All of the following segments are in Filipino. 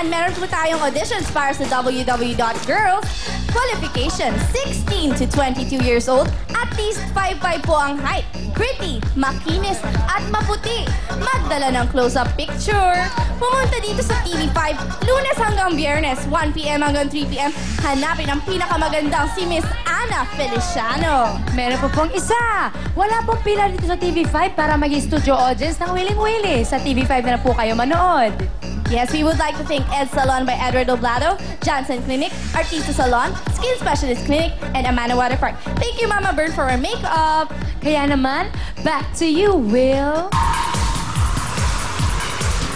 And meron po tayong auditions para sa WW.Girls. Qualification, 16 to 22 years old. At least 5'5" po ang height. Pretty, makinis, at maputi. Magdala ng close-up picture. Pumunta dito sa TV5, Lunes hanggang Biyernes, 1 p.m. hanggang 3 p.m. Hanapin ang pinakamagandang si Miss Ana Feliciano. Meron po pong isa. Wala pong pila dito sa TV5 para maging studio audience ng Willing Willy. Sa TV5 na po kayo manood. Yes, we would like to thank Ed Salon by Edward Oblado, Johnson Clinic, Artista Salon, Skin Specialist Clinic, and Amana Water Park. Thank you, Mama Bird, for our makeup. Kaya naman, back to you, Will.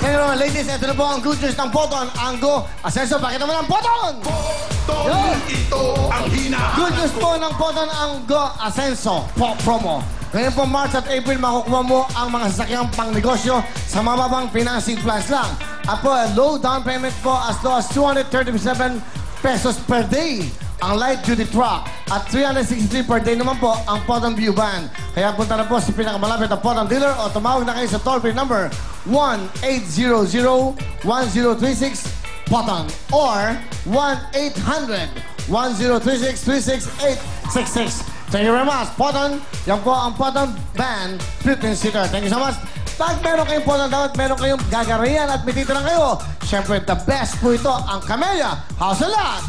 Ngayon naman, ladies, ito na po ang good news ng Poton. Anggo, Asenso, pakita mo ng Poton! Poton, ito ang hinahanap. Good news po ng Poton Anggo Asenso promo. Ngayon po, March at April, makukuha mo ang mga sasakyang pang-negosyo sa mababang financing plans lang. At po, low down payment po as low as 237 pesos per day ang light-duty truck. At 363 per day naman po ang Poton View Van. Kaya punta na po sa pinakamalapit na Poton dealer o tumawag na kayo sa toll-free number 1-800-1036 Poton or 1-800-1036-36866. Thank you very much, Poton. Yan po ang Poton Van 15-seater. Thank you so much. Pag meron kayong Poton, dapat meron kayong gagarian at may titiran kayo. Siyempre, the best po ito, ang Camellia House of Lot.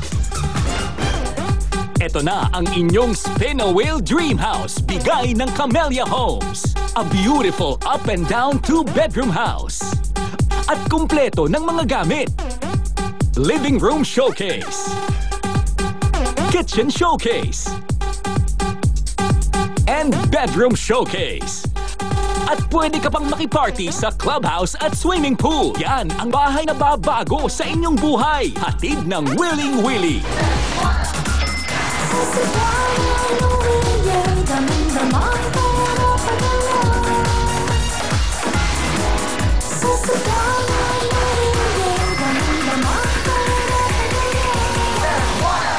Ito na ang inyong Spin-A-Wheel Dream House, bigay ng Camellia Homes. A beautiful up and down 2-bedroom house. At kumpleto ng mga gamit. Living room showcase. Kitchen showcase. And bedroom showcase. At pwede ka pang makiparty sa clubhouse at swimming pool. Yan ang bahay na babago sa inyong buhay. Hatid ng Willing Willy.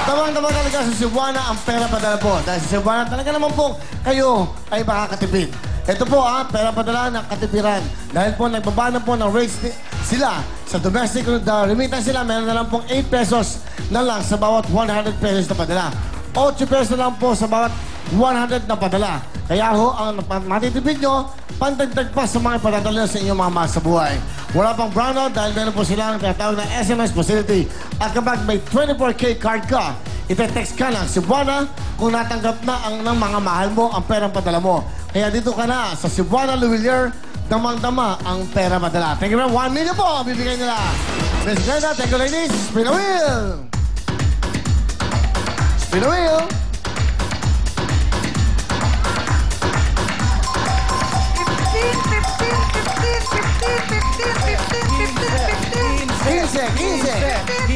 Tawang-tawa talaga sa Cebuana ang pera padala po. Dahil sa Cebuana talaga naman po kayo ay makakatipid. Ito po pera padala ng katipiran. Dahil po nagbaba na po ng rates sila sa domestic remittance sila, meron na lang pong 8 pesos na lang sa bawat 100 pesos na padala. 8 pesos na lang po sa bawat 100 na padala. Kaya ho, ang matitipid nyo, pandagdag pa sa mga padadala sa inyong mga mahal sa buhay. Wala pang brownout dahil meron po silang tinatawag na SMS facility. At kapag may 24K card ka, ite-text ka ng Cebuana kung natanggap na ang ng mga mahal mo ang perang padala mo. Kaya dito ka na sa Cebuana Luwilier, damang-dama ang pera padala. Thank you very much. 1 million po bibigay nila. Miss Glenda, thank you ladies. Spin a wheel! Spin a wheel!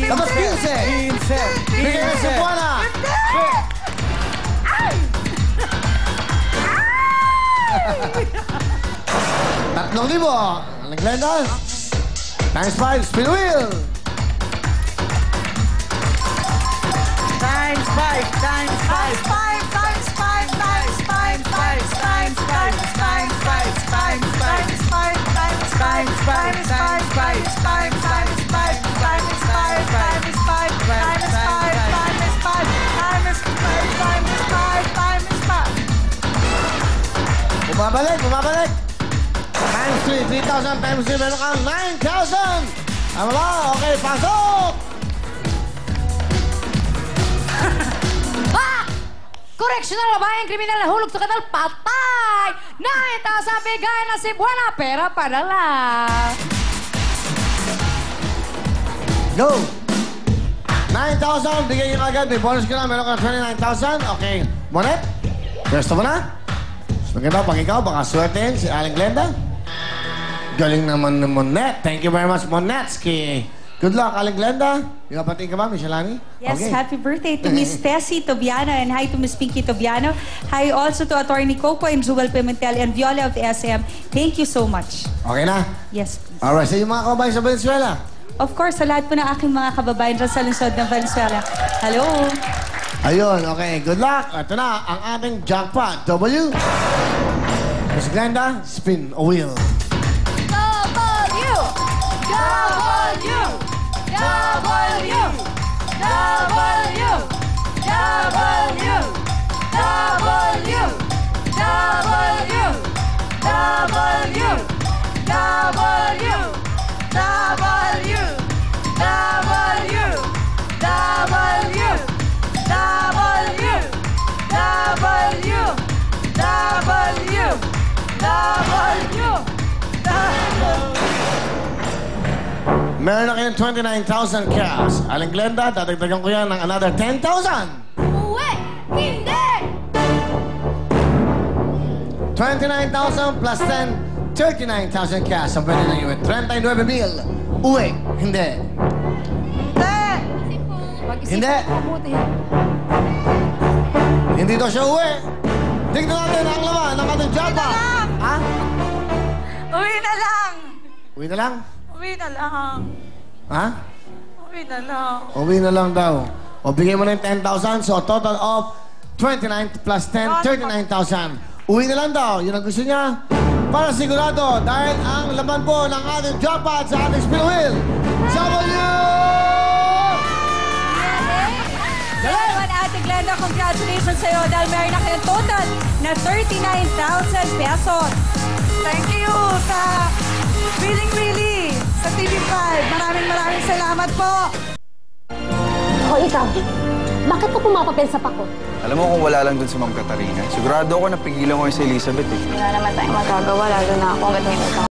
Dapat 15! Bigay na si Buwana! 3,000! Ang Glenda? Times 5, spin wheel! Times 5, times 5, times 5, times 5, times 5, times 5, times 5, times 5, times 5, times 5, times 5, times 5, times 5, times 5, times 5, times 5, times 5, times 5, times 5, times 5. Bumabalik, bumabalik! Times 3, 3,000 times 3, meron kang 9,000! Tama ba? Okay, pasok! Correctional na bayang kriminal na hulog sa kanal, patay! 9,000 bigay na si Buwana, pera padala. Go! 9,000, bigay nyo agad. May bonus ka na, meron ka 29,000. Okay, Monet, pwesto mo na. Maganda, pag ikaw, baka swertein si Aling Glenda. Galing naman ni Monet. Thank you very much, Monetski. Good luck, Aling Glenda. Yung kapatid ka ba, Miss Shalani? Yes, Okay. happy birthday to Miss Tessie Tobiano and hi to Miss Pinky Tobiano. Hi also to Attorney Coco and Jubal Pimentel and Viola of the SM. Thank you so much. Okay na? Yes, please. Alright, sa yung mga kababayan sa Venezuela. Of course, sa lahat po ng aking mga kababayan dyan sa lungsod ng Valenzuela. Hello! Ayun, okay. Good luck. Ito na ang ating jackpot. W. Miss Glenda, spin a wheel. W! W! W! W! W! W! W! W! W! W! W! W! W! Meron na kayong 29,000 cash. Aling Glenda, dadagdagan ko yan ng another 10,000. Uwe! Hindi! 29,000 plus 10, 39,000 cash. Ang pwede na iuwi. 39,000. Uwi. Hindi. Hindi. Hindi daw siya uwi. Tignan natin ang laman ng ating jackpot. Ha? Uwi na lang. Uwi na lang? Uwi na lang. Ha? Uwi na lang. Uwi na lang daw. O bigay mo na yung 10,000. So, total of 29 plus 10, 39,000. Uwi na lang daw. Yun ang gusto niya. Para sigurado, dahil ang laman po ng ating jackpot sa ating spin wheel. W! Naman, Ate Glenda, congratulations sa'yo dahil meron na kayong total na 39,000 pesos. Thank you sa Really sa TV5. Maraming salamat po. O ikaw, bakit ka pumapapel sa pako? Alam mo kung wala lang dun si Ma'am Katarina, sigurado ako napigilan ko yung si Elizabeth eh. Wala naman tayong magagawa, lalo na ako hanggat may utang